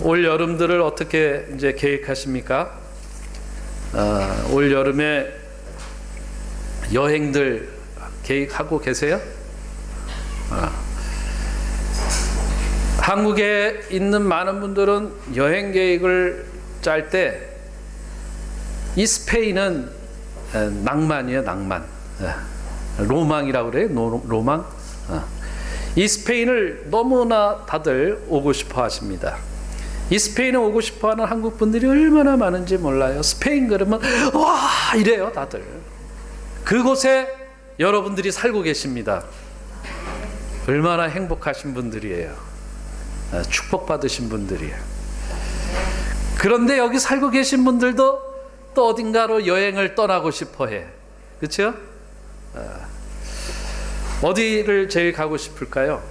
올 여름들을 어떻게 이제 계획하십니까? 올 여름에 여행들 계획하고 계세요? 한국에 있는 많은 분들은 여행 계획을 짤 때 이 스페인은 낭만이에요, 낭만. 로망이라고 그래요, 로망. 이 스페인을 너무나 다들 오고 싶어 하십니다. 이 스페인에 오고 싶어 하는 한국 분들이 얼마나 많은지 몰라요. 스페인 그러면 와 이래요, 다들. 그곳에 여러분들이 살고 계십니다. 얼마나 행복하신 분들이에요. 축복받으신 분들이에요. 그런데 여기 살고 계신 분들도 또 어딘가로 여행을 떠나고 싶어 해. 그렇죠? 어디를 제일 가고 싶을까요?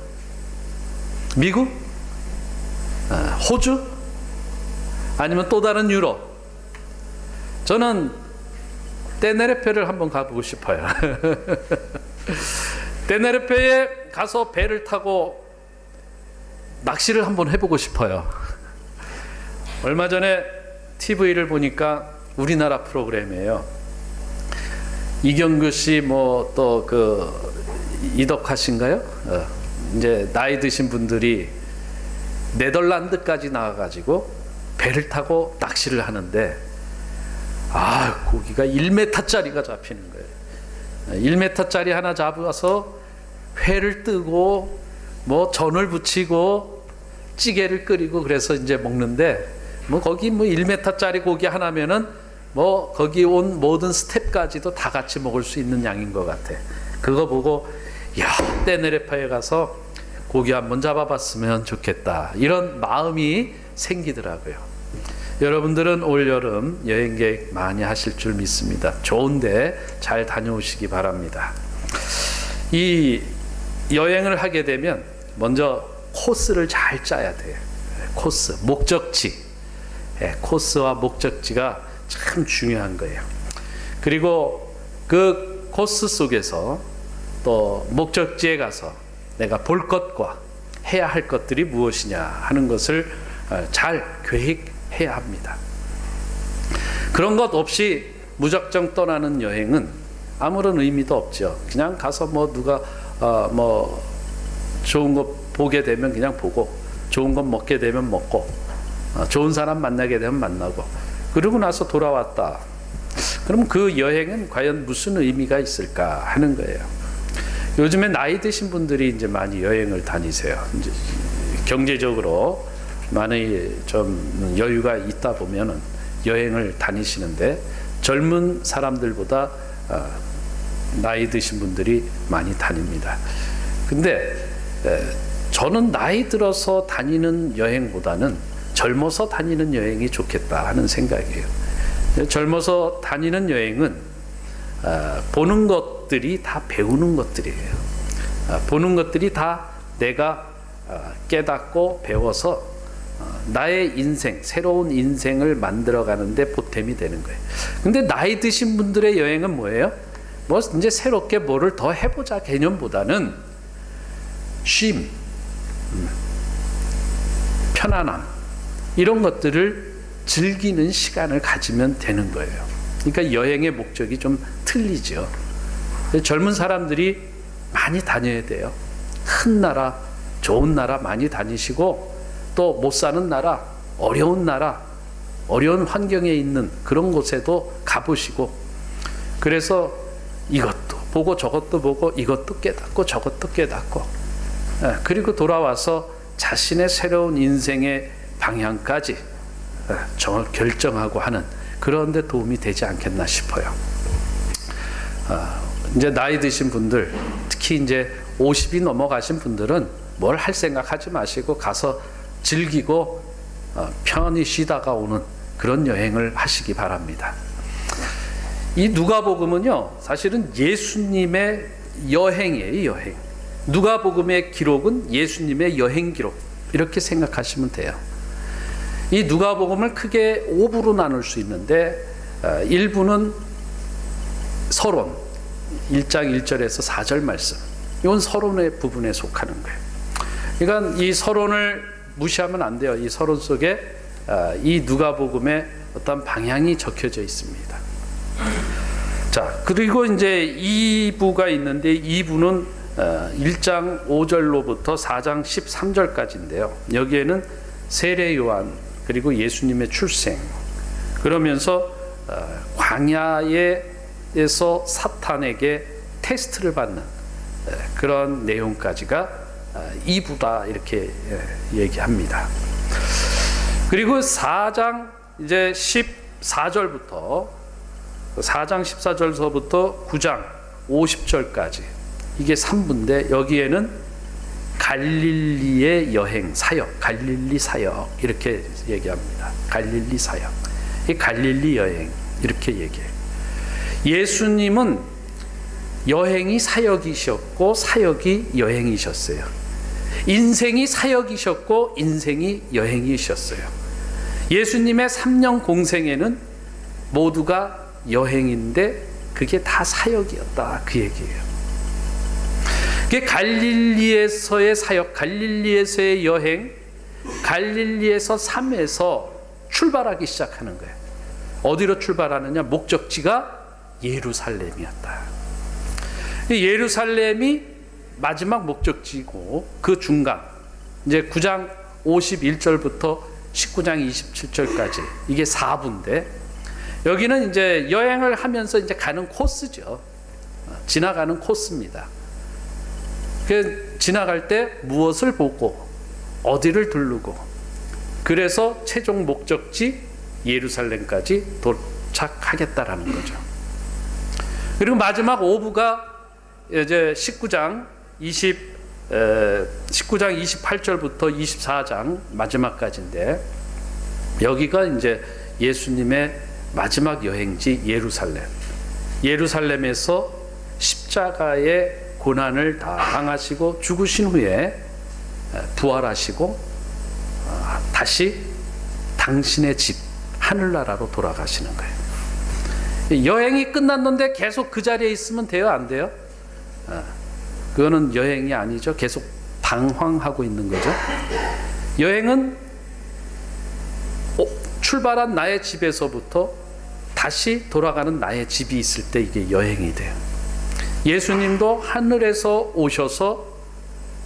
미국? 호주? 아니면 또 다른 유럽? 저는 테네리페를 한번 가보고 싶어요. 테네리페에 가서 배를 타고 낚시를 한번 해보고 싶어요. 얼마 전에 TV를 보니까 우리나라 프로그램이에요. 이경규 씨 뭐 또 그 이덕화 씨인가요? 이제 나이 드신 분들이 네덜란드까지 나와가지고 배를 타고 낚시를 하는데 고기가 1m짜리가 잡히는 거예요. 1m짜리 하나 잡아서 회를 뜨고 뭐 전을 부치고 찌개를 끓이고 그래서 이제 먹는데 뭐 거기 뭐 1m짜리 고기 하나면은 뭐 거기 온 모든 스텝까지도 다 같이 먹을 수 있는 양인 것 같아. 그거 보고 테네리페에 가서 고기 한번 잡아봤으면 좋겠다, 이런 마음이 생기더라고요. 여러분들은 올 여름 여행 계획 많이 하실 줄 믿습니다. 좋은데 잘 다녀오시기 바랍니다. 이 여행을 하게 되면 먼저 코스를 잘 짜야 돼요. 코스, 목적지. 코스와 목적지가 참 중요한 거예요. 그리고 그 코스 속에서 또 목적지에 가서 내가 볼 것과 해야 할 것들이 무엇이냐 하는 것을 잘 계획해야 합니다. 그런 것 없이 무작정 떠나는 여행은 아무런 의미도 없죠. 그냥 가서 뭐 누가 뭐 좋은 거 보게 되면 그냥 보고, 좋은 거 먹게 되면 먹고, 좋은 사람 만나게 되면 만나고, 그러고 나서 돌아왔다. 그럼 그 여행은 과연 무슨 의미가 있을까 하는 거예요. 요즘에 나이 드신 분들이 이제 많이 여행을 다니세요. 이제 경제적으로 많이 좀 여유가 있다 보면은 여행을 다니시는데, 젊은 사람들보다 나이 드신 분들이 많이 다닙니다. 근데 저는 나이 들어서 다니는 여행보다는 젊어서 다니는 여행이 좋겠다 하는 생각이에요. 젊어서 다니는 여행은 보는 것들이 다 배우는 것들이에요. 보는 것들이 다 내가 깨닫고 배워서 나의 인생, 새로운 인생을 만들어가는데 보탬이 되는 거예요. 근데 나이 드신 분들의 여행은 뭐예요? 뭐 이제 새롭게 뭐를 더 해보자 개념보다는 쉼, 편안함, 이런 것들을 즐기는 시간을 가지면 되는 거예요. 그러니까 여행의 목적이 좀 틀리죠. 젊은 사람들이 많이 다녀야 돼요. 큰 나라, 좋은 나라 많이 다니시고, 또 못 사는 나라, 어려운 나라, 어려운 환경에 있는 그런 곳에도 가보시고, 그래서 이것도 보고 저것도 보고 이것도 깨닫고 저것도 깨닫고, 그리고 돌아와서 자신의 새로운 인생의 방향까지 결정하고 하는 그런 데 도움이 되지 않겠나 싶어요. 이제 나이 드신 분들, 특히 이제 50이 넘어가신 분들은 뭘 할 생각하지 마시고 가서 즐기고 편히 쉬다가 오는 그런 여행을 하시기 바랍니다. 이 누가복음은요, 사실은 예수님의 여행이에요, 여행. 누가복음의 기록은 예수님의 여행 기록, 이렇게 생각하시면 돼요. 이 누가복음을 크게 5부로 나눌 수 있는데, 1부는 서론, 1장 1절에서 4절 말씀, 이건 서론의 부분에 속하는 거예요. 그러니까 이 서론을 무시하면 안 돼요. 이 서론 속에 이 누가복음의 어떤 방향이 적혀져 있습니다. 자, 그리고 이제 2부가 있는데 2부는 1장 5절로부터 4장 13절까지인데요. 여기에는 세례 요한 그리고 예수님의 출생, 그러면서 광야에서 사탄에게 테스트를 받는 그런 내용까지가 2부다 이렇게 얘기합니다. 그리고 4장 이제 14절부터 4장 14절서부터 9장 50절까지 이게 3부인데 여기에는 갈릴리의 여행 사역, 갈릴리 사역 이렇게 얘기합니다. 갈릴리 사역, 이 갈릴리 여행 이렇게 얘기해요. 예수님은 여행이 사역이셨고 사역이 여행이셨어요. 인생이 사역이셨고 인생이 여행이셨어요. 예수님의 3년 공생에는 모두가 여행인데 그게 다 사역이었다 그 얘기예요. 그게 갈릴리에서의 사역, 갈릴리에서의 여행, 갈릴리에서 삶에서 출발하기 시작하는 거예요. 어디로 출발하느냐? 목적지가 예루살렘이었다. 예루살렘이 마지막 목적지고 그 중간 이제 9장 51절부터 19장 27절까지 이게 4부인데 여기는 이제 여행을 하면서 이제 가는 코스죠. 지나가는 코스입니다. 그 지나갈 때 무엇을 보고 어디를 두르고 그래서 최종 목적지 예루살렘까지 도착하겠다라는 거죠. 그리고 마지막 5부가 이제 19장 28절부터 24장 마지막까지인데 여기가 이제 예수님의 마지막 여행지 예루살렘. 예루살렘에서 십자가의 고난을 다 당하시고 죽으신 후에 부활하시고 다시 당신의 집 하늘나라로 돌아가시는 거예요. 여행이 끝났는데 계속 그 자리에 있으면 돼요? 안 돼요? 그거는 여행이 아니죠. 계속 방황하고 있는 거죠. 여행은 출발한 나의 집에서부터 다시 돌아가는 나의 집이 있을 때 이게 여행이 돼요. 예수님도 하늘에서 오셔서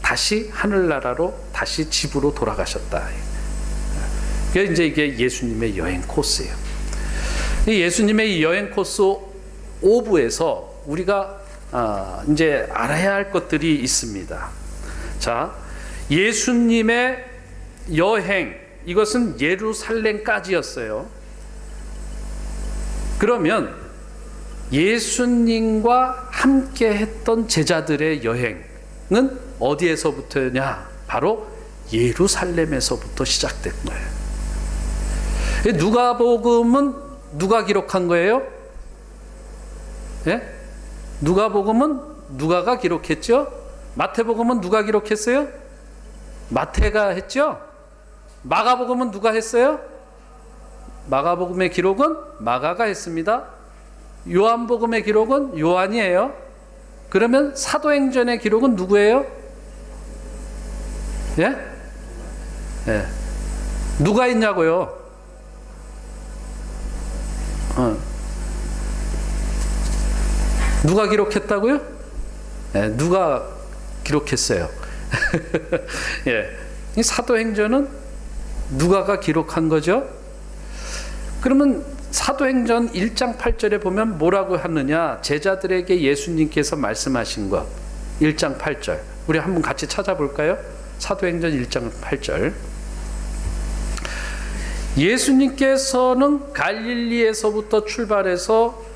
다시 하늘나라로 다시 집으로 돌아가셨다. 그게 이제 이게 예수님의 여행 코스예요. 예수님의 여행 코스 5부에서 우리가 이제 알아야 할 것들이 있습니다. 자, 예수님의 여행, 이것은 예루살렘까지였어요. 그러면 예수님과 함께 했던 제자들의 여행은 어디에서부터냐? 바로 예루살렘에서부터 시작된 거예요. 누가복음은 누가 기록한 거예요? 예? 누가복음은 누가가 기록했죠? 마태복음은 누가 기록했어요? 마태가 했죠? 마가복음은 누가 했어요? 마가복음의 기록은 마가가 했습니다. 요한복음의 기록은 요한이에요. 그러면 사도행전의 기록은 누구예요? 예? 예. 누가 있냐고요? 누가 기록했다고요? 예, 누가 기록했어요? 예. 이 사도행전은 누가가 기록한 거죠? 그러면 사도행전 1장 8절에 보면 뭐라고 하느냐? 제자들에게 예수님께서 말씀하신 것 1장 8절 우리 한번 같이 찾아볼까요? 사도행전 1장 8절 예수님께서는 갈릴리에서부터 출발해서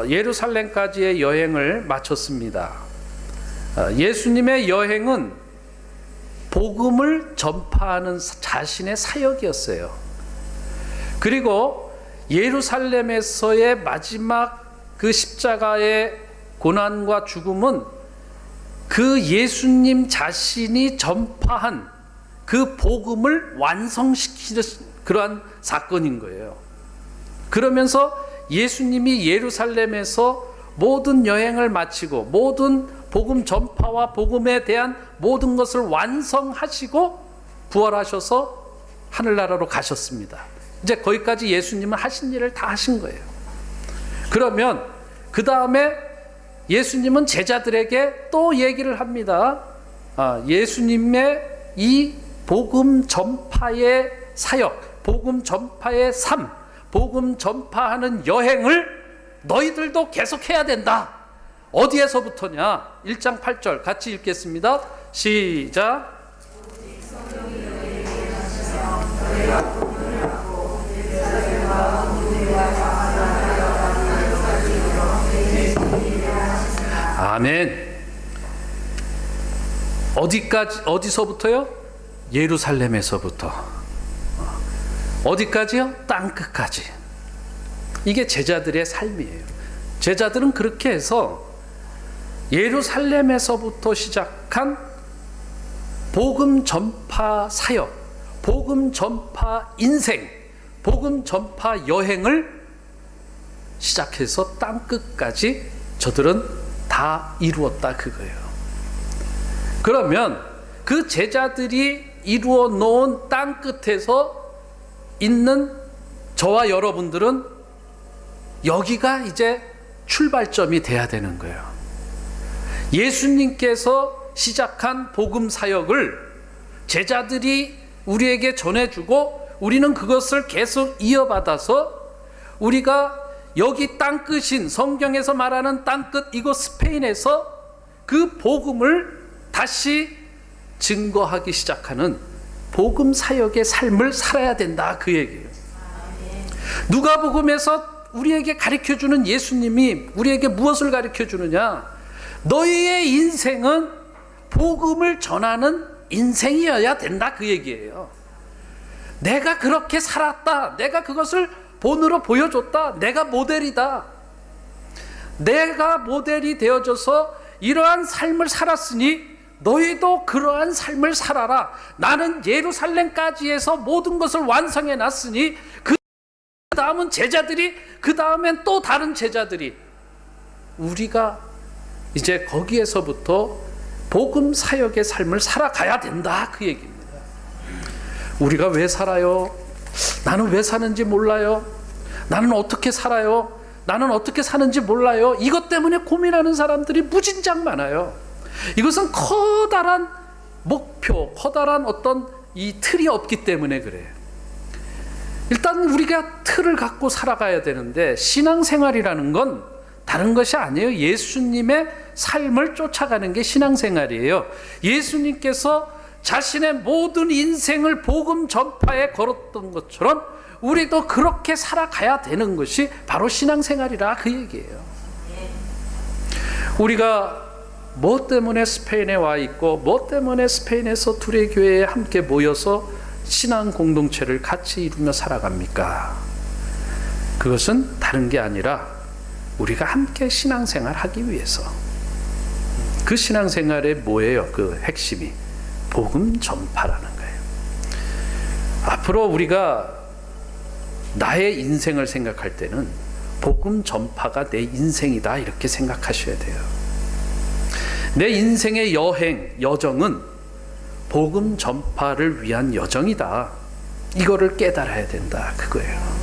예루살렘까지의 여행을 마쳤습니다. 예수님의 여행은 복음을 전파하는 자신의 사역이었어요. 그리고 예루살렘에서의 마지막 그 십자가의 고난과 죽음은 그 예수님 자신이 전파한 그 복음을 완성시키는 그러한 사건인 거예요. 그러면서 예수님이 예루살렘에서 모든 여행을 마치고 모든 복음 전파와 복음에 대한 모든 것을 완성하시고 부활하셔서 하늘나라로 가셨습니다. 이제 거기까지 예수님은 하신 일을 다 하신 거예요. 그러면 그 다음에 예수님은 제자들에게 또 얘기를 합니다. 예수님의 이 복음 전파의 사역, 복음 전파의 삶, 복음 전파하는 여행을 너희들도 계속해야 된다. 어디에서부터냐? 1장 8절 같이 읽겠습니다. 시작. 아멘. 어디서부터요? 예루살렘에서부터. 어디까지요? 땅끝까지. 이게 제자들의 삶이에요. 제자들은 그렇게 해서 예루살렘에서부터 시작한 복음 전파 사역, 복음 전파 인생, 복음 전파 여행을 시작해서 땅끝까지 저들은 다 이루었다 그거예요. 그러면 그 제자들이 이루어 놓은 땅끝에서 있는 저와 여러분들은 여기가 이제 출발점이 돼야 되는 거예요. 예수님께서 시작한 복음 사역을 제자들이 우리에게 전해주고 우리는 그것을 계속 이어받아서 우리가 여기 땅끝인 성경에서 말하는 땅끝 이곳 스페인에서 그 복음을 다시 증거하기 시작하는 복음 사역의 삶을 살아야 된다 그 얘기예요. 누가복음에서 우리에게 가르쳐주는 예수님이 우리에게 무엇을 가르쳐주느냐? 너희의 인생은 복음을 전하는 인생이어야 된다 그 얘기예요. 내가 그렇게 살았다. 내가 그것을 본으로 보여줬다. 내가 모델이다. 내가 모델이 되어줘서 이러한 삶을 살았으니 너희도 그러한 삶을 살아라. 나는 예루살렘까지 해서 모든 것을 완성해 놨으니 그 다음은 제자들이, 그 다음엔 또 다른 제자들이, 우리가 이제 거기에서부터 복음 사역의 삶을 살아가야 된다 그 얘기입니다. 우리가 왜 살아요? 나는 왜 사는지 몰라요. 나는 어떻게 살아요? 나는 어떻게 사는지 몰라요. 이것 때문에 고민하는 사람들이 무진장 많아요. 이것은 커다란 목표, 커다란 어떤 이 틀이 없기 때문에 그래요. 일단 우리가 틀을 갖고 살아가야 되는데 신앙생활이라는 건 다른 것이 아니에요. 예수님의 삶을 쫓아가는 게 신앙생활이에요. 예수님께서 자신의 모든 인생을 복음 전파에 걸었던 것처럼 우리도 그렇게 살아가야 되는 것이 바로 신앙생활이라 그 얘기예요. 우리가 뭐 때문에 스페인에 와 있고 뭐 때문에 스페인에서 둘의 교회에 함께 모여서 신앙 공동체를 같이 이루며 살아갑니까? 그것은 다른 게 아니라 우리가 함께 신앙생활 하기 위해서. 그 신앙생활의 뭐예요? 그 핵심이 복음 전파라는 거예요. 앞으로 우리가 나의 인생을 생각할 때는 복음 전파가 내 인생이다 이렇게 생각하셔야 돼요. 내 인생의 여행, 여정은 복음 전파를 위한 여정이다. 이거를 깨달아야 된다 그거예요.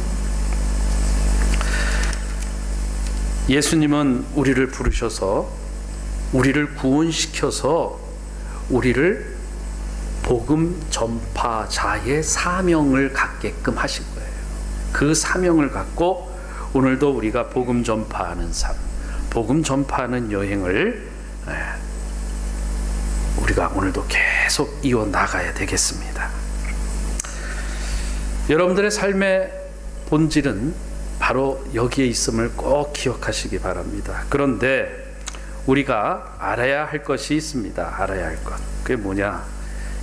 예수님은 우리를 부르셔서 우리를 구원시켜서 우리를 복음 전파자의 사명을 갖게끔 하신 거예요. 그 사명을 갖고 오늘도 우리가 복음 전파하는 삶, 복음 전파하는 여행을 우리가 오늘도 계속 이어나가야 되겠습니다. 여러분들의 삶의 본질은 바로 여기에 있음을 꼭 기억하시기 바랍니다. 그런데 우리가 알아야 할 것이 있습니다. 알아야 할 것. 그게 뭐냐?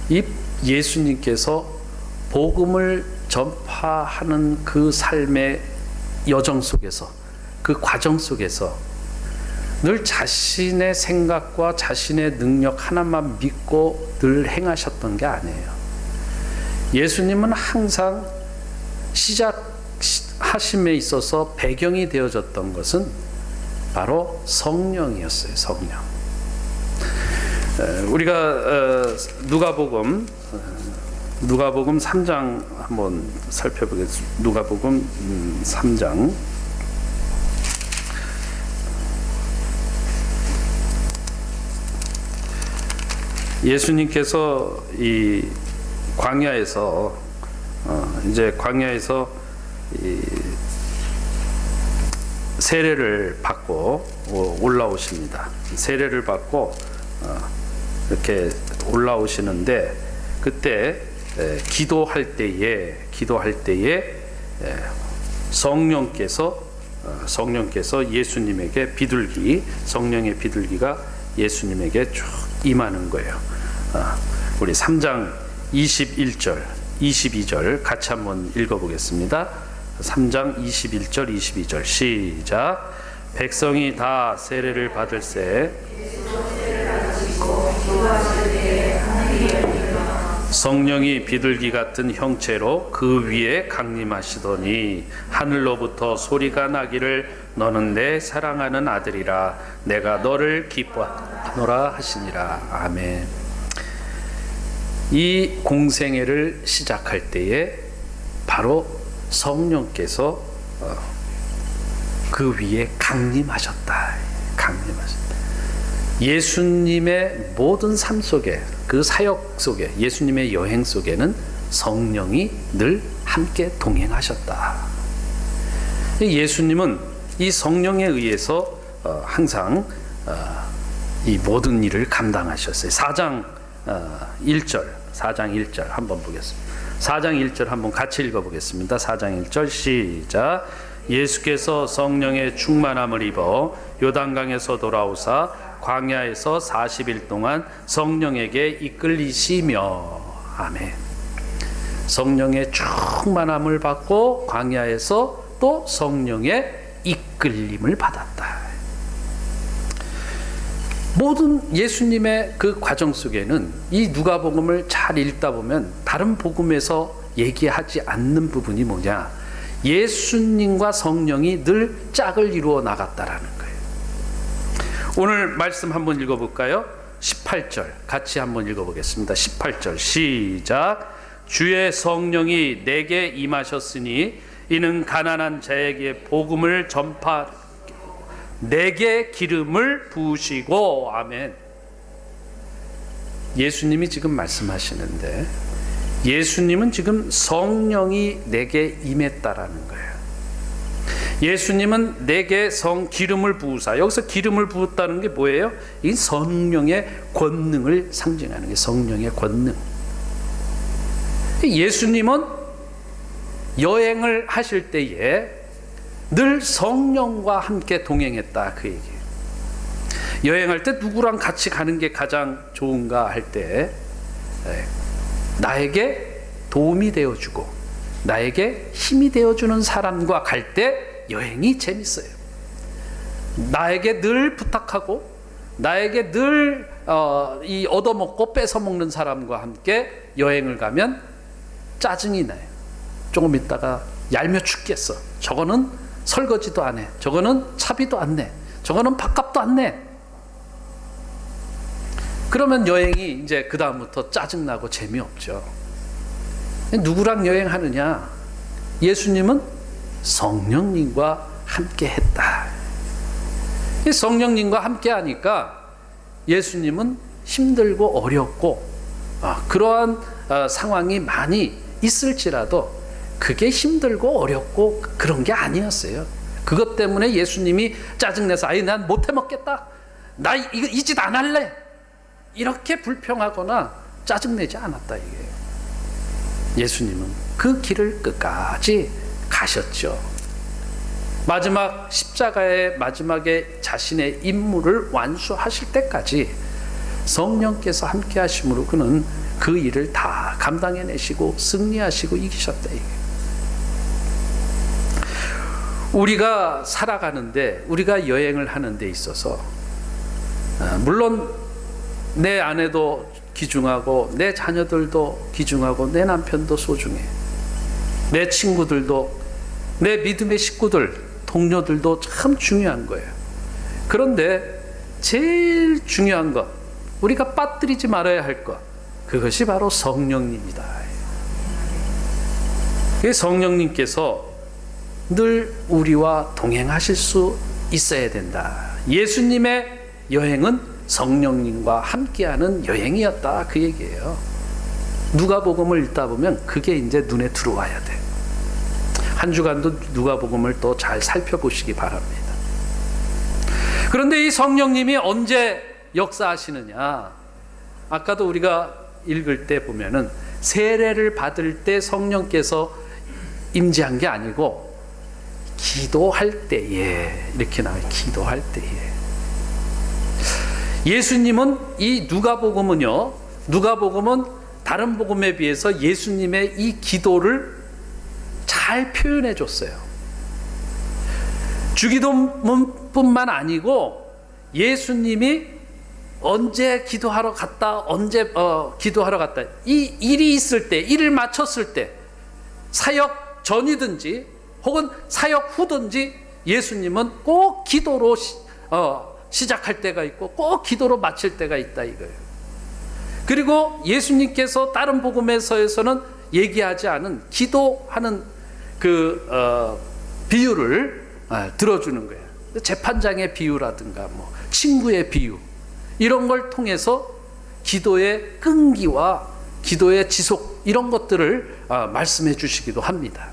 이 예수님께서 복음을 전파하는 그 삶의 여정 속에서, 그 과정 속에서 늘 자신의 생각과 자신의 능력 하나만 믿고 늘 행하셨던 게 아니에요. 예수님은 항상 시작하심에 있어서 배경이 되어졌던 것은 바로 성령이었어요. 성령. 우리가 누가복음 누가복음 3장 한번 살펴보겠습니다. 누가복음 3장 예수님께서 이 광야에서 이제 광야에서 이 세례를 받고 올라오십니다. 세례를 받고 이렇게 올라오시는데 그때 기도할 때에 성령께서 예수님에게 성령의 비둘기가 예수님에게 쭉 임하는 거예요. 우리 3장 21절 22절 같이 한번 읽어보겠습니다. 3장 21절 22절 시작. 백성이 다 세례를 받을새 성령이 비둘기 같은 형체로 그 위에 강림하시더니 하늘로부터 소리가 나기를 너는 내 사랑하는 아들이라 내가 너를 기뻐하노라 하시니라. 아멘. 이 공생애를 시작할 때에 바로 성령께서 그 위에 강림하셨다. 예수님의 모든 삶 속에, 그 사역 속에, 예수님의 여행 속에는 성령이 늘 함께 동행하셨다. 예수님은 이 성령에 의해서 항상 이 모든 일을 감당하셨어요. 4장 1절 한번 보겠습니다. 4장 1절 한번 같이 읽어보겠습니다. 4장 1절 시작. 예수께서 성령의 충만함을 입어 요단강에서 돌아오사 광야에서 40일 동안 성령에게 이끌리시며. 아멘. 성령의 충만함을 받고 광야에서 또 성령의 이끌림을 받았다. 모든 예수님의 그 과정 속에는 이 누가복음을 잘 읽다 보면 다른 복음에서 얘기하지 않는 부분이 뭐냐? 예수님과 성령이 늘 짝을 이루어 나갔다라는 거예요. 오늘 말씀 한번 읽어볼까요? 18절 같이 한번 읽어보겠습니다. 18절 시작. 주의 성령이 내게 임하셨으니 이는 가난한 자에게 복음을 내게 기름을 부으시고. 아멘. 예수님이 지금 말씀하시는데 예수님은 지금 성령이 내게 임했다라는 거예요. 예수님은 내게 기름을 부으사. 여기서 기름을 부었다는 게 뭐예요? 이 성령의 권능을 상징하는 게 성령의 권능. 예수님은 여행을 하실 때에 늘 성령과 함께 동행했다, 그 얘기예요. 여행할 때 누구랑 같이 가는 게 가장 좋은가 할 때 나에게 도움이 되어주고 나에게 힘이 되어주는 사람과 갈 때 여행이 재밌어요. 나에게 늘 부탁하고 나에게 늘 얻어먹고 뺏어먹는 사람과 함께 여행을 가면 짜증이 나요. 조금 있다가 얄며 죽겠어. 저거는 설거지도 안 해. 저거는 차비도 안 내. 저거는 밥값도 안 내. 그러면 여행이 이제 그 다음부터 짜증나고 재미없죠. 누구랑 여행하느냐? 예수님은 성령님과 함께 했다. 성령님과 함께 하니까 예수님은 힘들고 어렵고 그러한 상황이 많이 있을지라도 그게 힘들고 어렵고 그런 게 아니었어요. 그것 때문에 예수님이 짜증내서 난 못 해먹겠다. 나 이 짓 안 할래. 이렇게 불평하거나 짜증내지 않았다 이게요. 예수님은 그 길을 끝까지 가셨죠. 마지막 십자가의 마지막에 자신의 임무를 완수하실 때까지 성령께서 함께 하심으로 그는 그 일을 다 감당해내시고 승리하시고 이기셨다 이게. 우리가 살아가는데 우리가 여행을 하는 데 있어서 물론 내 아내도 귀중하고 내 자녀들도 귀중하고 내 남편도 소중해. 내 친구들도 내 믿음의 식구들 동료들도 참 중요한 거예요. 그런데 제일 중요한 것 우리가 빠뜨리지 말아야 할 것 그것이 바로 성령님이다. 성령님께서 늘 우리와 동행하실 수 있어야 된다. 예수님의 여행은 성령님과 함께하는 여행이었다, 그 얘기예요. 누가복음을 읽다 보면 그게 이제 눈에 들어와야 돼. 한 주간도 누가복음을 또 잘 살펴보시기 바랍니다. 그런데 이 성령님이 언제 역사하시느냐? 아까도 우리가 읽을 때 보면은 세례를 받을 때 성령께서 임재한 게 아니고 기도할 때에, 이렇게 나와요. 기도할 때에. 예수님은 이 누가복음은 다른 복음에 비해서 예수님의 이 기도를 잘 표현해 줬어요. 주기도문뿐만 아니고 예수님이 언제 기도하러 갔다, 기도하러 갔다, 이 일이 있을 때, 일을 마쳤을 때, 사역 전이든지 혹은 사역 후든지 예수님은 꼭 기도로 시작할 때가 있고 꼭 기도로 마칠 때가 있다, 이거예요. 그리고 예수님께서 다른 복음에서는 얘기하지 않은 기도하는 비유를 들어주는 거예요. 재판장의 비유라든가 뭐 친구의 비유, 이런 걸 통해서 기도의 끈기와 기도의 지속, 이런 것들을 말씀해 주시기도 합니다.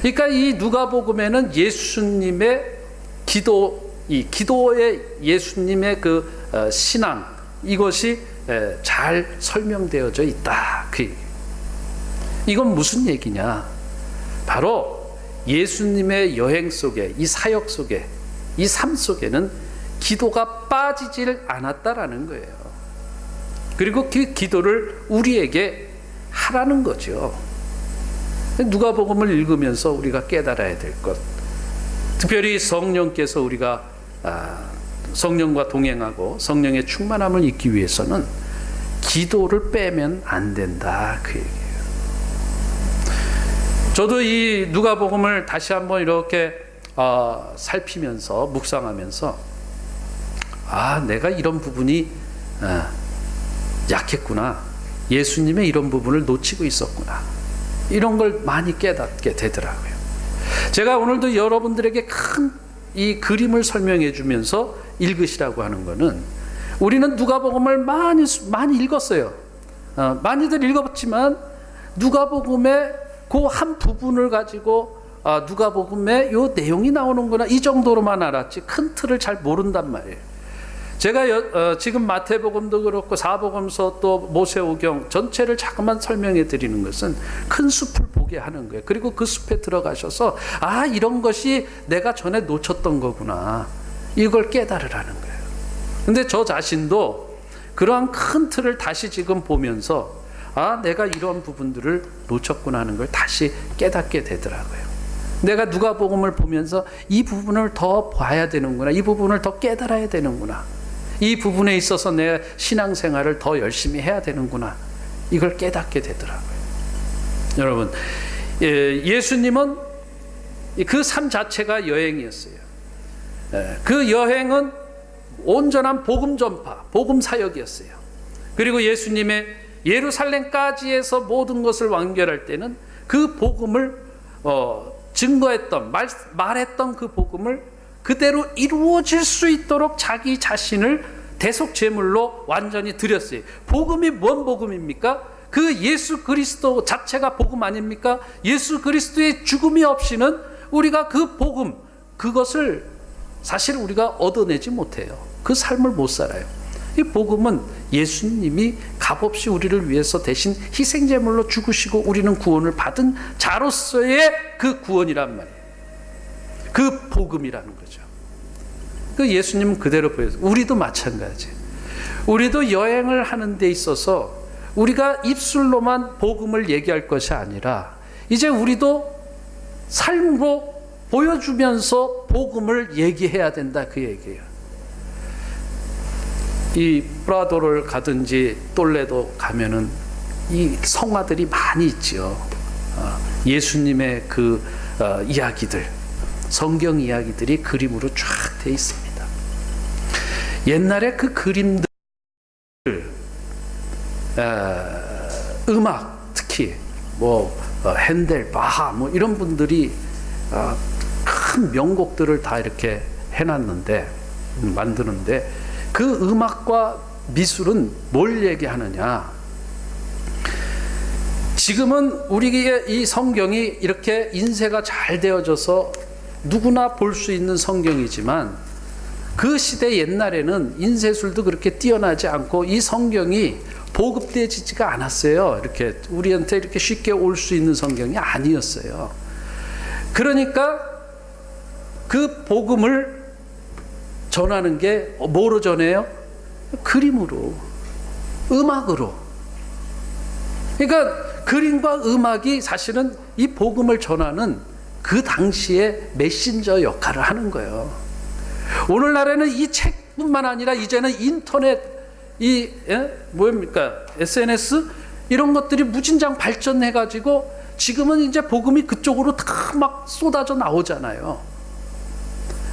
그러니까 이 누가복음에는 예수님의 기도의 예수님의 신앙, 이것이 잘 설명되어져 있다, 그 얘기. 이건 무슨 얘기냐? 바로 예수님의 여행 속에, 이 사역 속에, 이 삶 속에는 기도가 빠지질 않았다라는 거예요. 그리고 그 기도를 우리에게 하라는 거죠. 누가복음을 읽으면서 우리가 깨달아야 될 것, 특별히 성령께서 우리가 성령과 동행하고 성령의 충만함을 잊기 위해서는 기도를 빼면 안 된다, 그 얘기예요. 저도 이 누가복음을 다시 한번 이렇게 살피면서 묵상하면서 내가 이런 부분이 약했구나, 예수님의 이런 부분을 놓치고 있었구나, 이런 걸 많이 깨닫게 되더라고요. 제가 오늘도 여러분들에게 큰 이 그림을 설명해 주면서 읽으시라고 하는 거는, 우리는 누가복음을 많이 읽었어요. 많이들 읽었지만 누가복음의 그 한 부분을 가지고 누가복음에 요 내용이 나오는구나, 이 정도로만 알았지 큰 틀을 잘 모른단 말이에요. 제가 지금 마태복음도 그렇고 사복음서 또 모세오경 전체를 잠깐만 설명해 드리는 것은 큰 숲을 보게 하는 거예요. 그리고 그 숲에 들어가셔서 이런 것이 내가 전에 놓쳤던 거구나, 이걸 깨달으라는 거예요. 근데 저 자신도 그러한 큰 틀을 다시 지금 보면서 내가 이런 부분들을 놓쳤구나 하는 걸 다시 깨닫게 되더라고요. 내가 누가복음을 보면서 이 부분을 더 봐야 되는구나, 이 부분을 더 깨달아야 되는구나, 이 부분에 있어서 내 신앙생활을 더 열심히 해야 되는구나, 이걸 깨닫게 되더라고요. 여러분, 예수님은 그 삶 자체가 여행이었어요. 그 여행은 온전한 복음 전파, 복음 사역이었어요. 그리고 예수님의 예루살렘까지에서 모든 것을 완결할 때는 그 복음을 증거했던, 말했던 그 복음을 그대로 이루어질 수 있도록 자기 자신을 대속제물로 완전히 드렸어요. 복음이 뭔 복음입니까? 그 예수 그리스도 자체가 복음 아닙니까? 예수 그리스도의 죽음이 없이는 우리가 그 복음, 그것을 사실 우리가 얻어내지 못해요. 그 삶을 못 살아요. 이 복음은 예수님이 값없이 우리를 위해서 대신 희생제물로 죽으시고 우리는 구원을 받은 자로서의 그 구원이란 말이에요. 그 복음이라는 거죠. 그 예수님은 그대로 보여서, 우리도 마찬가지. 우리도 여행을 하는 데 있어서 우리가 입술로만 복음을 얘기할 것이 아니라 이제 우리도 삶으로 보여주면서 복음을 얘기해야 된다, 그 얘기예요. 이 프라도를 가든지 똘레도 가면은 이 성화들이 많이 있죠. 예수님의 그 이야기들, 성경 이야기들이 그림으로 쫙 돼 있습니다. 옛날에 그 그림들, 음악 특히 핸델, 바하 뭐 이런 분들이 큰 명곡들을 다 이렇게 해놨는데 만드는데 그 음악과 미술은 뭘 얘기하느냐? 지금은 우리의 이 성경이 이렇게 인쇄가 잘 되어져서 누구나 볼 수 있는 성경이지만 그 시대 옛날에는 인쇄술도 그렇게 뛰어나지 않고 이 성경이 보급되지가 않았어요. 이렇게 우리한테 이렇게 쉽게 올 수 있는 성경이 아니었어요. 그러니까 그 복음을 전하는 게 뭐로 전해요? 그림으로, 음악으로. 그러니까 그림과 음악이 사실은 이 복음을 전하는 그 당시에 메신저 역할을 하는 거예요. 오늘날에는 이 책뿐만 아니라 이제는 인터넷, 뭡니까? SNS 이런 것들이 무진장 발전해가지고 지금은 이제 복음이 그쪽으로 다 막 쏟아져 나오잖아요.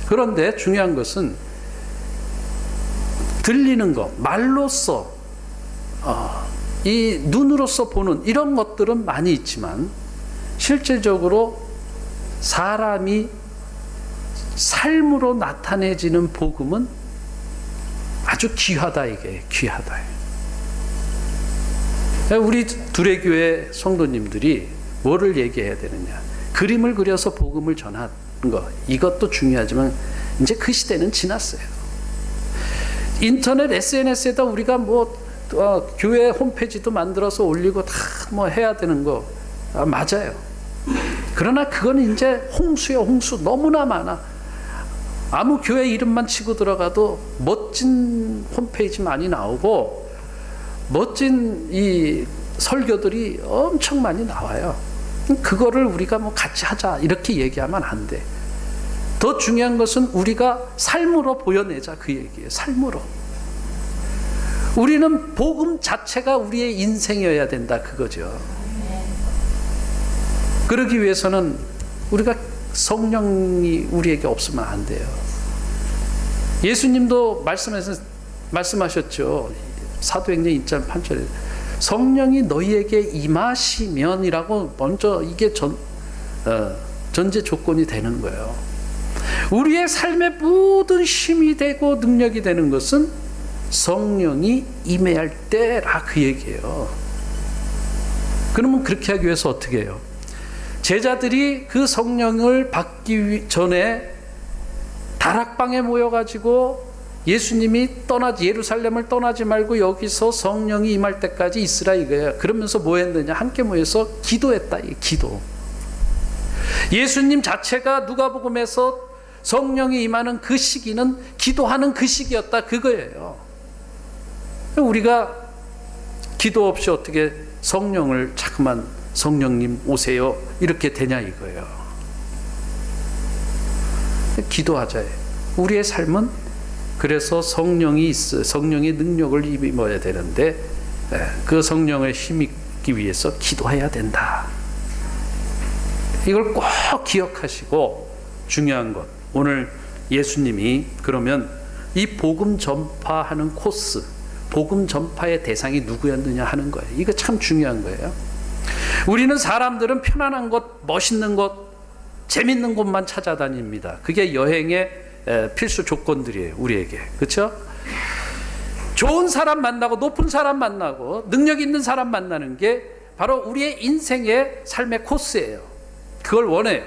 그런데 중요한 것은 들리는 것, 말로써, 이 눈으로서 보는 이런 것들은 많이 있지만 실질적으로 사람이 삶으로 나타내지는 복음은 아주 귀하다, 이게 귀하다. 우리 두레교회 성도님들이 뭐를 얘기해야 되느냐? 그림을 그려서 복음을 전하는 것, 이것도 중요하지만 이제 그 시대는 지났어요. 인터넷 SNS에다 우리가 교회 홈페이지도 만들어서 올리고 다 뭐 해야 되는 거 맞아요. 그러나 그건 이제 홍수요, 홍수. 너무나 많아. 아무 교회 이름만 치고 들어가도 멋진 홈페이지 많이 나오고 멋진 이 설교들이 엄청 많이 나와요. 그거를 우리가 같이 하자 이렇게 얘기하면 안 돼. 더 중요한 것은 우리가 삶으로 보여내자, 그 얘기예요. 삶으로. 우리는 복음 자체가 우리의 인생이어야 된다, 그거죠. 그러기 위해서는 우리가 성령이 우리에게 없으면 안 돼요. 예수님도 말씀하셨죠. 사도행전 1장 8절에 성령이 너희에게 임하시면이라고 먼저 이게 전제 조건이 되는 거예요. 우리의 삶의 모든 힘이 되고 능력이 되는 것은 성령이 임해할 때라, 그 얘기예요. 그러면 그렇게 하기 위해서 어떻게 해요? 제자들이 그 성령을 받기 전에 다락방에 모여가지고 예수님이 예루살렘을 떠나지 말고 여기서 성령이 임할 때까지 있으라, 이거예요. 그러면서 뭐 했느냐? 함께 모여서 기도했다, 기도. 예수님 자체가 누가복음에서 성령이 임하는 그 시기는 기도하는 그 시기였다, 그거예요. 우리가 기도 없이 어떻게 성령을 자꾸만 성령님 오세요 이렇게 되냐, 이거예요. 기도하자. 우리의 삶은 그래서 성령이 있어, 성령의 능력을 입어야 되는데 그 성령을 힘입기 위해서 기도해야 된다. 이걸 꼭 기억하시고, 중요한 것, 오늘 예수님이 그러면 이 복음 전파하는 코스, 복음 전파의 대상이 누구였느냐 하는 거예요. 이거 참 중요한 거예요. 우리는 사람들은 편안한 곳, 멋있는 곳, 재밌는 곳만 찾아다닙니다. 그게 여행의 필수 조건들이에요, 우리에게. 그렇죠? 좋은 사람 만나고 높은 사람 만나고 능력 있는 사람 만나는 게 바로 우리의 인생의 삶의 코스예요. 그걸 원해요.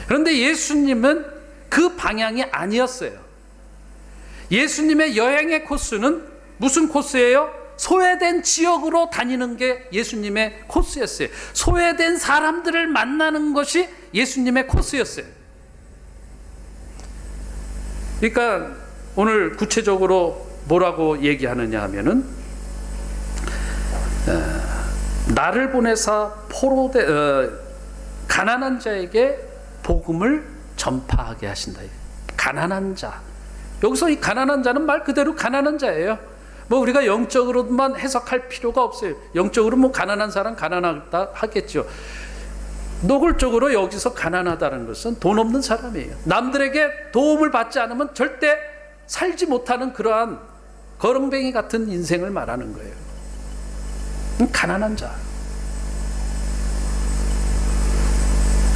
그런데 예수님은 그 방향이 아니었어요. 예수님의 여행의 코스는 무슨 코스예요? 소외된 지역으로 다니는 게 예수님의 코스였어요. 소외된 사람들을 만나는 것이 예수님의 코스였어요. 그러니까 오늘 구체적으로 뭐라고 얘기하느냐 하면은 나를 보내사 가난한 자에게 복음을 전파하게 하신다. 가난한 자. 여기서 이 가난한 자는 말 그대로 가난한 자예요. 뭐 우리가 영적으로만 해석할 필요가 없어요. 영적으로 뭐 가난한 사람 가난하다 하겠죠. 노골적으로 여기서 가난하다는 것은 돈 없는 사람이에요. 남들에게 도움을 받지 않으면 절대 살지 못하는 그러한 거렁뱅이 같은 인생을 말하는 거예요. 가난한 자.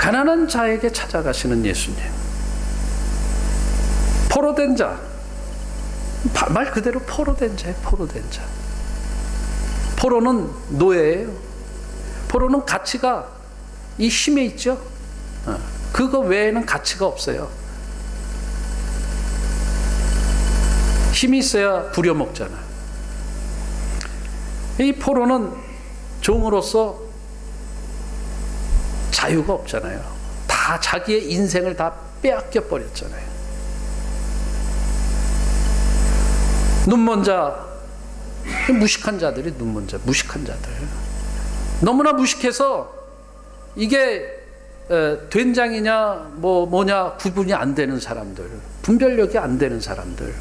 가난한 자에게 찾아가시는 예수님. 포로된 자, 말 그대로 포로된 자예요. 포로된 자. 포로는 노예예요. 포로는 가치가 이 힘에 있죠. 그거 외에는 가치가 없어요. 힘이 있어야 부려먹잖아. 이 포로는 종으로서 자유가 없잖아요. 다 자기의 인생을 다 빼앗겨 버렸잖아요. 눈먼 자, 무식한 자들이 눈먼 자, 무식한 자들. 너무나 무식해서 이게 된장이냐 뭐냐 구분이 안 되는 사람들, 분별력이 안 되는 사람들.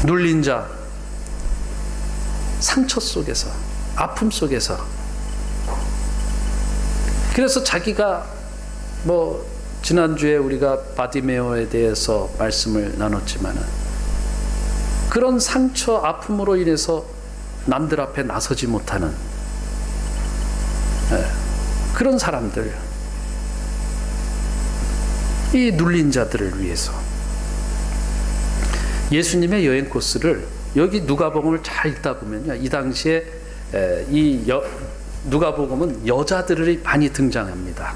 눌린 자, 상처 속에서, 아픔 속에서. 그래서 자기가 지난주에 우리가 바디메오에 대해서 말씀을 나눴지만은 그런 상처, 아픔으로 인해서 남들 앞에 나서지 못하는 그런 사람들, 이 눌린 자들을 위해서 예수님의 여행 코스를 여기 누가복음을 잘 읽다 보면요, 이 당시에 누가복음은 여자들이 많이 등장합니다.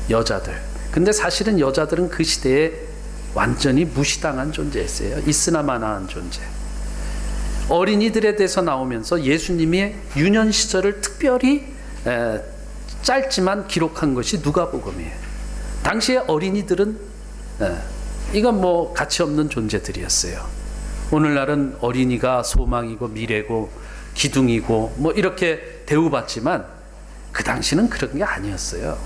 여자들. 근데 사실은 여자들은 그 시대에 완전히 무시당한 존재였어요. 있으나 마나한 존재. 어린이들에 대해서 나오면서 예수님의 유년 시절을 특별히 짧지만 기록한 것이 누가복음이에요. 당시에 어린이들은 이건 가치 없는 존재들이었어요. 오늘날은 어린이가 소망이고 미래고 기둥이고 이렇게 대우받지만 그 당시는 그런 게 아니었어요.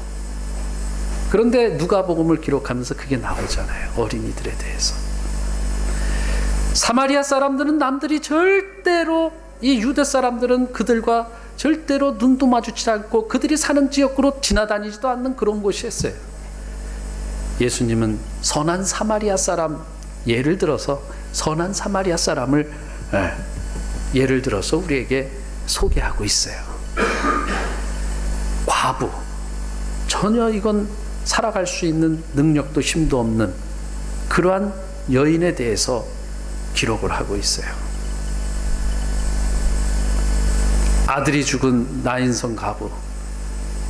그런데 누가복음을 기록하면서 그게 나오잖아요. 어린이들에 대해서. 사마리아 사람들은 남들이 절대로, 이 유대 사람들은 그들과 절대로 눈도 마주치지 않고 그들이 사는 지역으로 지나다니지도 않는 그런 곳이었어요. 예수님은 선한 사마리아 사람, 예를 들어서 선한 사마리아 사람을 예를 들어서 우리에게 소개하고 있어요. 과부, 전혀 이건 살아갈 수 있는 능력도 힘도 없는 그러한 여인에 대해서 기록을 하고 있어요. 아들이 죽은 나인성 과부,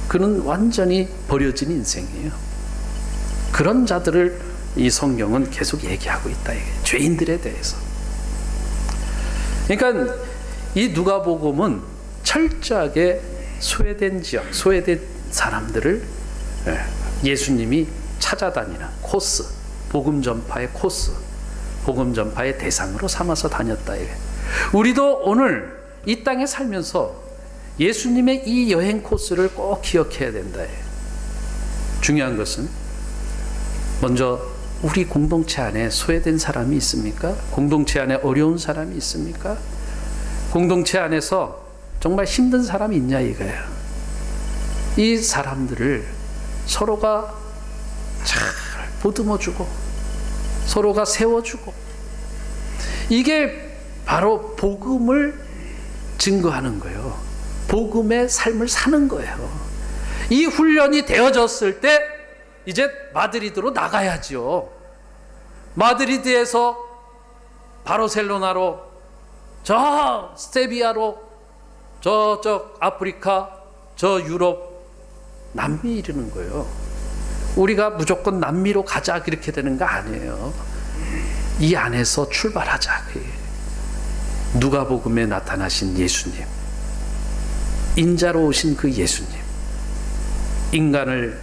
그는 완전히 버려진 인생이에요. 그런 자들을 이 성경은 계속 얘기하고 있다. 죄인들에 대해서. 그러니까 이 누가복음은 철저하게 소외된 지역, 소외된 사람들을 예수님이 찾아다니는 코스, 복음 전파의 코스, 복음 전파의 대상으로 삼아서 다녔다. 우리도 오늘 이 땅에 살면서 예수님의 이 여행 코스를 꼭 기억해야 된다. 중요한 것은 먼저 우리 공동체 안에 소외된 사람이 있습니까? 공동체 안에 어려운 사람이 있습니까? 공동체 안에서 정말 힘든 사람이 있냐 이거예요. 이 사람들을 서로가 잘 보듬어주고 서로가 세워주고, 이게 바로 복음을 증거하는 거예요. 복음의 삶을 사는 거예요. 이 훈련이 되어졌을 때 이제 마드리드로 나가야죠. 마드리드에서 바르셀로나로, 저 세비야로, 저쪽 아프리카, 저 유럽, 남미 이르는 거예요. 우리가 무조건 남미로 가자 그렇게 되는 거 아니에요. 이 안에서 출발하자. 누가복음에 나타나신 예수님, 인자로 오신 그 예수님, 인간을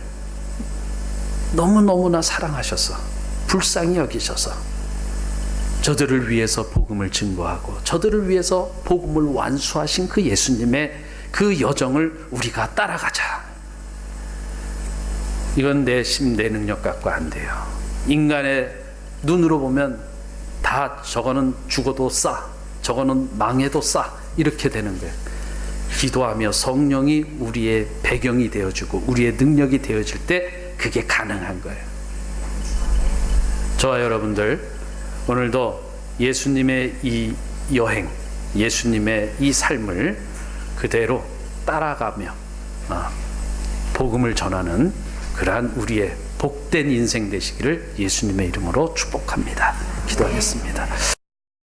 너무너무나 사랑하셔서 불쌍히 여기셔서 저들을 위해서 복음을 증거하고 저들을 위해서 복음을 완수하신 그 예수님의 그 여정을 우리가 따라가자. 이건 내 힘, 내 능력 갖고 안 돼요. 인간의 눈으로 보면 다 저거는 죽어도 싸, 저거는 망해도 싸, 이렇게 되는 거예요. 기도하며 성령이 우리의 배경이 되어주고 우리의 능력이 되어질 때 그게 가능한 거예요. 저와 여러분들 오늘도 예수님의 이 여행, 예수님의 이 삶을 그대로 따라가며 복음을 전하는 그러한 우리의 복된 인생 되시기를 예수님의 이름으로 축복합니다. 기도하겠습니다.